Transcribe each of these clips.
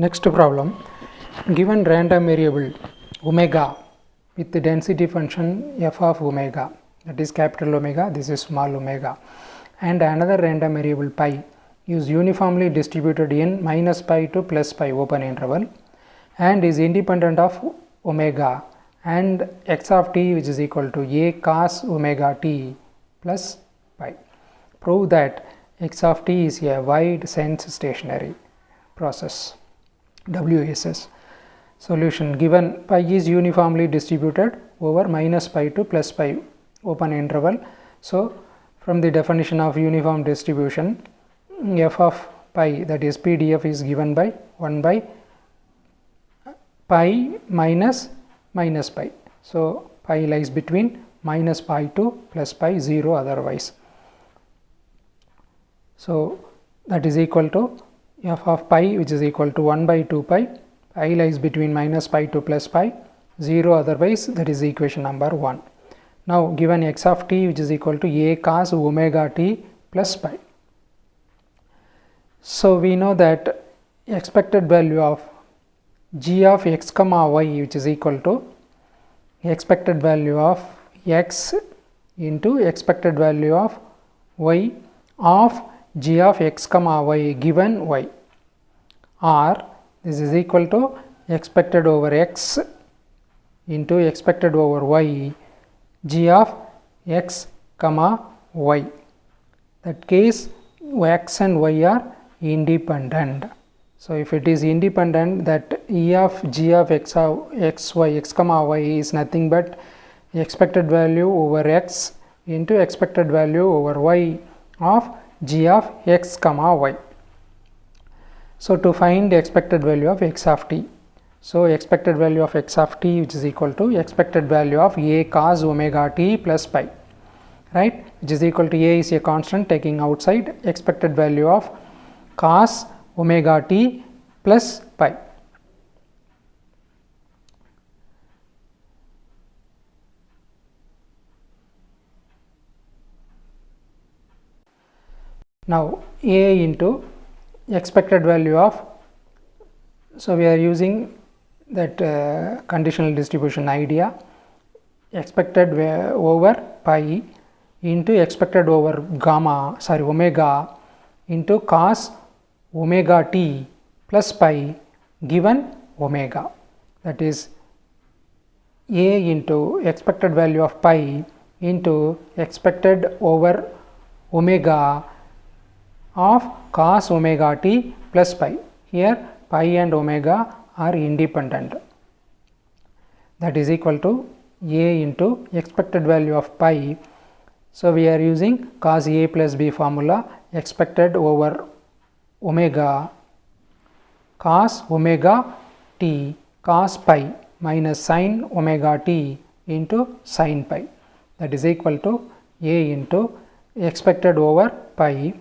Next problem, given random variable omega with the density function f of omega, that is capital omega, this is small omega, and another random variable pi is uniformly distributed in minus pi to plus pi open interval and is independent of omega and x of t which is equal to a cos omega t plus pi. Prove that x of t is a wide sense stationary process. WSS. Solution: given pi is uniformly distributed over minus pi to plus pi open interval. So from the definition of uniform distribution, f of pi, that is pdf, is given by 1 by pi minus pi. So pi lies between minus pi to plus pi, 0 otherwise. So that is equal to f of pi, which is equal to 1 by 2 pi. Pi lies between minus pi to plus pi, 0 otherwise. That is equation number 1. Now given x of t, which is equal to a cos omega t plus pi. So we know that expected value of g of x comma y, which is equal to expected value of x into expected value of y of g of x comma y given y, or this is equal to expected over x into expected over y g of x comma y. That case x and y are independent. So if it is independent, that e of g of x comma y is nothing but expected value over x into expected value over y of g of x comma y. So to find the expected value of x of t, so expected value of x of t, which is equal to expected value of a cos omega t plus pi, right, which is equal to a is a constant, taking outside expected value of cos omega t plus pi. Now a into expected value of, so we are using that conditional distribution idea, expected over pi into expected over omega into cos omega t plus pi given omega, that is a into expected value of pi into expected over omega of cos omega t plus pi. Here pi and omega are independent. That is equal to a into expected value of pi. So we are using cos a plus b formula, expected over omega cos omega t cos pi minus sin omega t into sin pi. That is equal to a into expected over pi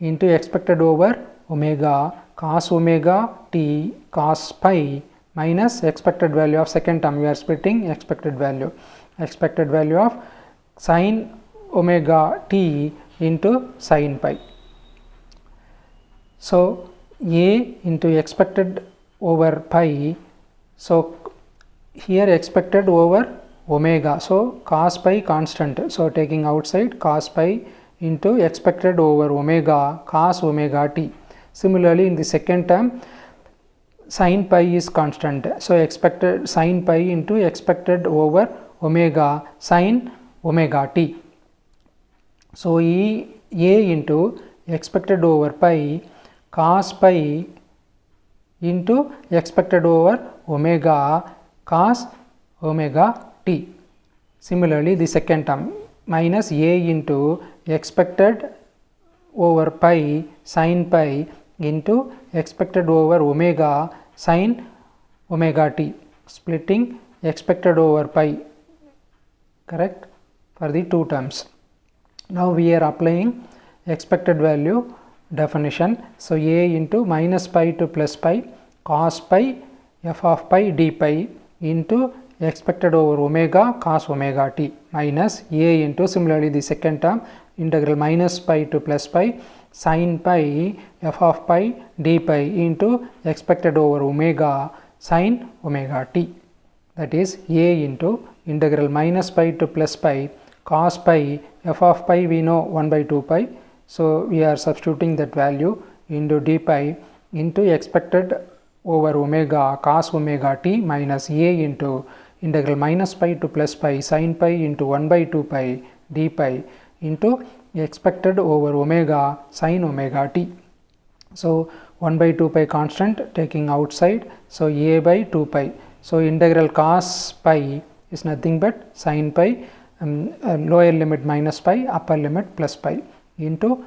into expected over omega cos omega t cos pi minus expected value of second term, we are splitting expected value of sin omega t into sin pi. So a into expected over pi, so here expected over omega, so cos pi constant, so taking outside cos pi into expected over omega cos omega t. Similarly in the second term sin pi is constant, so expected sin pi into expected over omega sin omega t. So a into expected over pi cos pi into expected over omega cos omega t. Similarly the second term minus a into expected over pi sin pi into expected over omega sin omega t, splitting expected over pi, correct, for the two terms. Now we are applying expected value definition. So a into minus pi to plus pi cos pi f of pi d pi into expected over omega cos omega t minus a into, similarly the second term, integral minus pi to plus pi sin pi f of pi d pi into expected over omega sin omega t, that is a into integral minus pi to plus pi cos pi f of pi we know 1 by 2 pi. So, we are substituting that value into d pi into expected over omega cos omega t minus a into integral minus pi to plus pi sin pi into 1 by 2 pi d pi into expected over omega sin omega t. So, 1 by 2 pi constant taking outside, so a by 2 pi. So, integral cos pi is nothing but sin pi, lower limit minus pi, upper limit plus pi into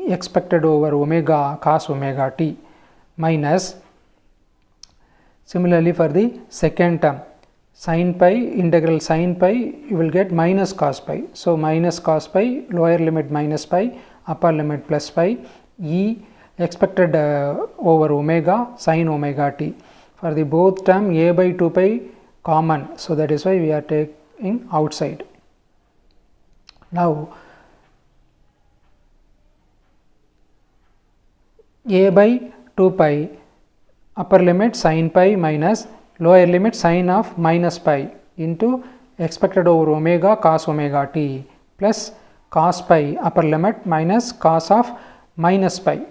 expected over omega cos omega t minus, similarly for the second term, sin pi, integral sin pi, you will get minus cos pi. So, minus cos pi, lower limit minus pi, upper limit plus pi, e expected over omega sin omega t. For the both term a by 2 pi common, so that is why we are taking outside. Now, a by 2 pi upper limit sin pi minus lower limit sin of minus pi into expected over omega cos omega t plus cos pi upper limit minus cos of minus pi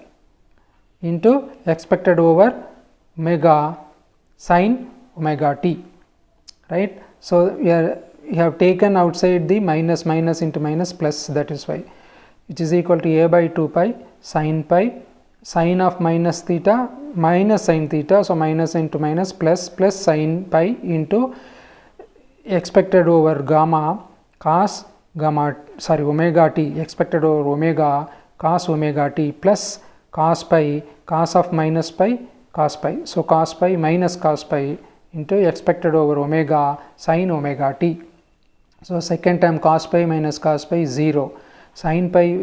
into expected over omega sin omega t, right. So, we have taken outside the minus into minus plus, that is why, which is equal to a by 2 pi sin pi sin of minus theta minus sin theta, so minus into minus plus sin pi into expected over gamma cos omega t, expected over omega cos omega t plus cos pi cos of minus pi cos pi. So, cos pi minus cos pi into expected over omega sin omega t. So, second term cos pi minus cos pi 0, sin pi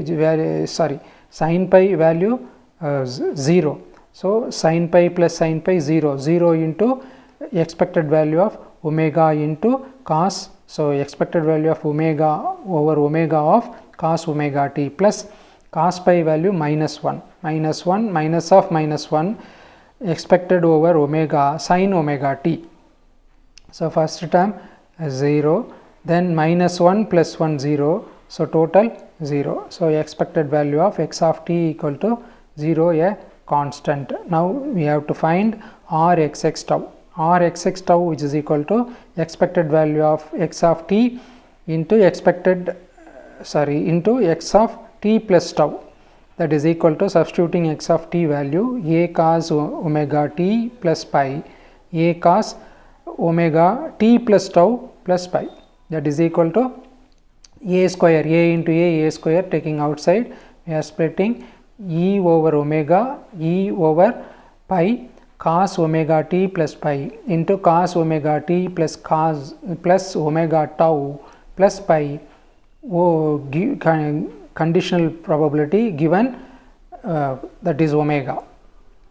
sin pi value 0. So, sin pi plus sin pi 0 into expected value of omega into cos. So, expected value of omega over omega of cos omega t plus cos pi value minus 1 minus of minus 1 expected over omega sin omega t. So, first term 0, then minus 1 plus 1 0, so total 0. So, expected value of x of t equal to 0, a constant. Now, we have to find Rxx tau, Rxx tau which is equal to expected value of x of t into into x of t plus tau, that is equal to substituting x of t value a cos omega t plus pi, a cos omega t plus tau plus pi, that is equal to a square, a into a square taking outside, we are splitting e over omega e over pi cos omega t plus pi into cos omega t plus omega tau plus pi, conditional probability given, that is omega,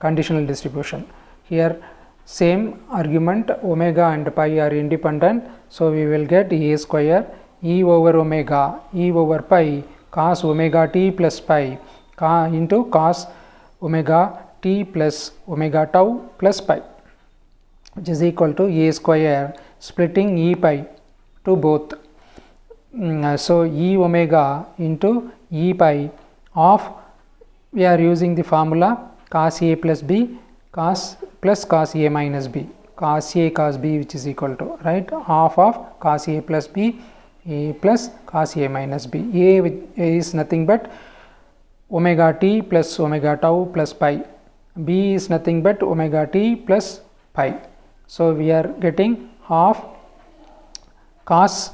conditional distribution. Here same argument, omega and pi are independent, so we will get a square e over omega e over pi cos omega t plus pi into cos omega t plus omega tau plus pi, which is equal to a square splitting e pi to both. So, e omega into e pi of, we are using the formula cos a plus b cos a minus b, cos a cos b, which is equal to, right, half of cos a plus b a plus cos a minus b. A is nothing but omega t plus omega tau plus pi, b is nothing but omega t plus pi. So, we are getting half cos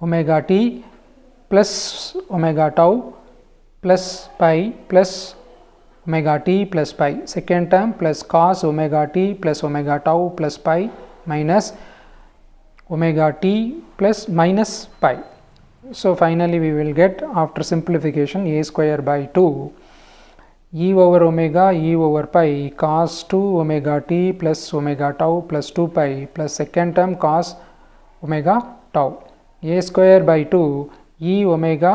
omega t plus omega tau plus pi plus omega t plus pi, second term plus cos omega t plus omega tau plus pi minus omega t plus minus pi. So, finally, we will get, after simplification, a square by 2 e over omega e over pi cos 2 omega t plus omega tau plus 2 pi plus second term cos omega tau. A square by 2 e omega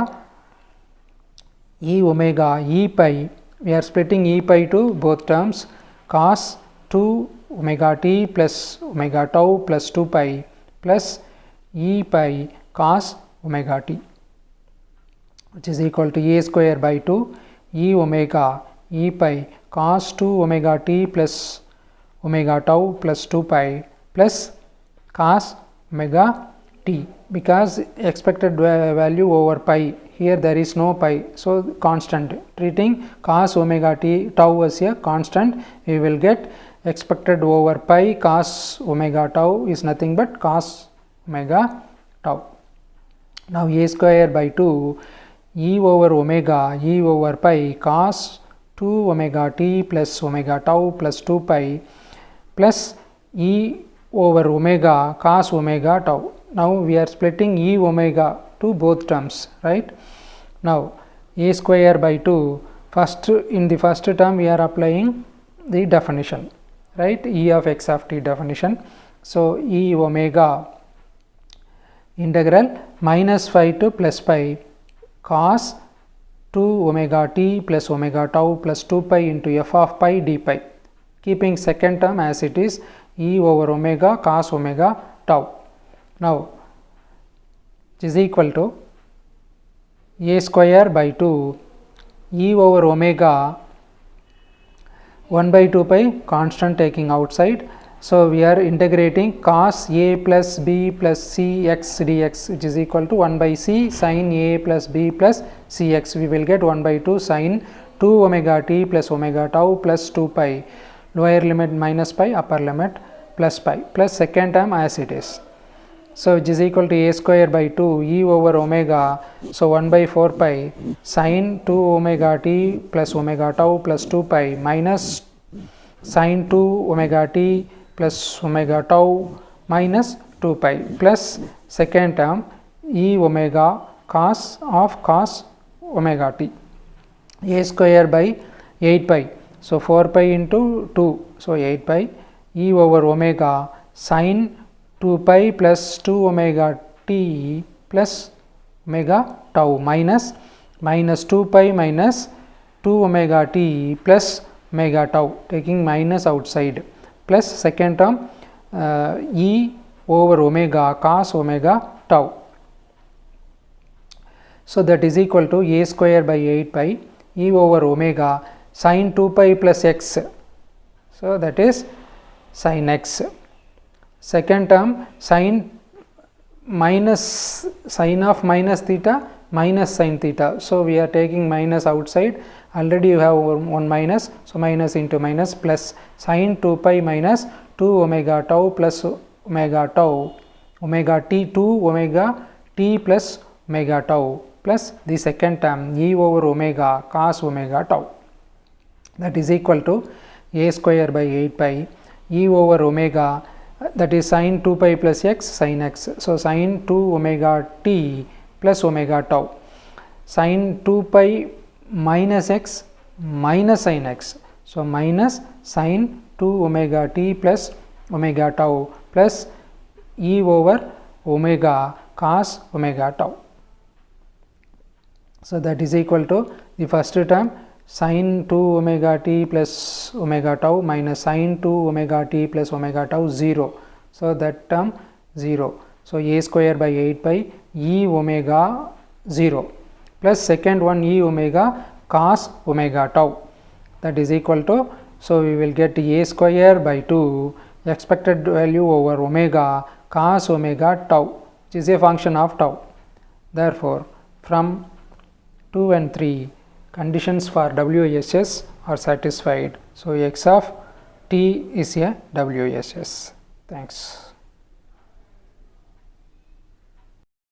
e pi, we are splitting e pi to both terms, cos 2 omega t plus omega tau plus 2 pi plus e pi cos omega t, which is equal to a square by 2 e omega e pi cos 2 omega t plus omega tau plus 2 pi plus cos omega t, because expected value over pi, here there is no pi, so constant, treating cos omega t tau as a constant, we will get expected over pi cos omega tau is nothing but cos omega tau. Now a square by 2 e over omega e over pi cos 2 omega t plus omega tau plus 2 pi plus e over omega cos omega tau. Now we are splitting e omega to both terms, right? Now a square by 2, first in the first term we are applying the definition, right? E of x of t definition. So e omega integral minus phi to plus pi cos 2 omega t plus omega tau plus 2 pi into f of pi d pi, keeping second term as it is, e over omega cos omega tau. Now it is equal to a square by 2 e over omega 1 by 2 pi constant taking outside, so we are integrating cos a plus b plus c x dx, which is equal to 1 by c sin a plus b plus c x. We will get 1 by 2 sin 2 omega t plus omega tau plus 2 pi, lower limit minus pi, upper limit plus pi, plus second term as it is. So which is equal to a square by 2 e over omega, so 1 by 4 pi sin 2 omega t plus omega tau plus 2 pi minus sin 2 omega t plus omega tau minus 2 pi plus second term e omega cos of cos omega t, a square by 8 pi, so 4 pi into 2, so 8 pi e over omega sin 2 pi plus 2 omega t plus omega tau minus 2 pi minus 2 omega t plus omega tau, taking minus outside, plus second term e over omega cos omega tau. So that is equal to a square by 8 pi e over omega sin 2 pi plus x, so that is sin x. Second term sin minus sin of minus theta minus sin theta, so we are taking minus outside, already you have one minus, so minus into minus plus sin 2 pi minus 2 omega tau plus omega tau omega t 2 omega t plus omega tau plus the second term e over omega cos omega tau, that is equal to a square by 8 pi e over omega, that is sin 2 pi plus x sin x, so sin 2 omega t plus omega tau, sin 2 pi minus x minus sin x, so minus sin 2 omega t plus omega tau plus e over omega cos omega tau. So that is equal to the first term sin 2 omega t plus omega tau minus sin 2 omega t plus omega tau 0, so that term 0, so a square by 8 pi e omega 0 plus second one e omega cos omega tau, that is equal to, so we will get a square by 2 expected value over omega cos omega tau, which is a function of tau. Therefore from 2 and 3 conditions for WSS are satisfied, so x of t is a WSS. Thanks.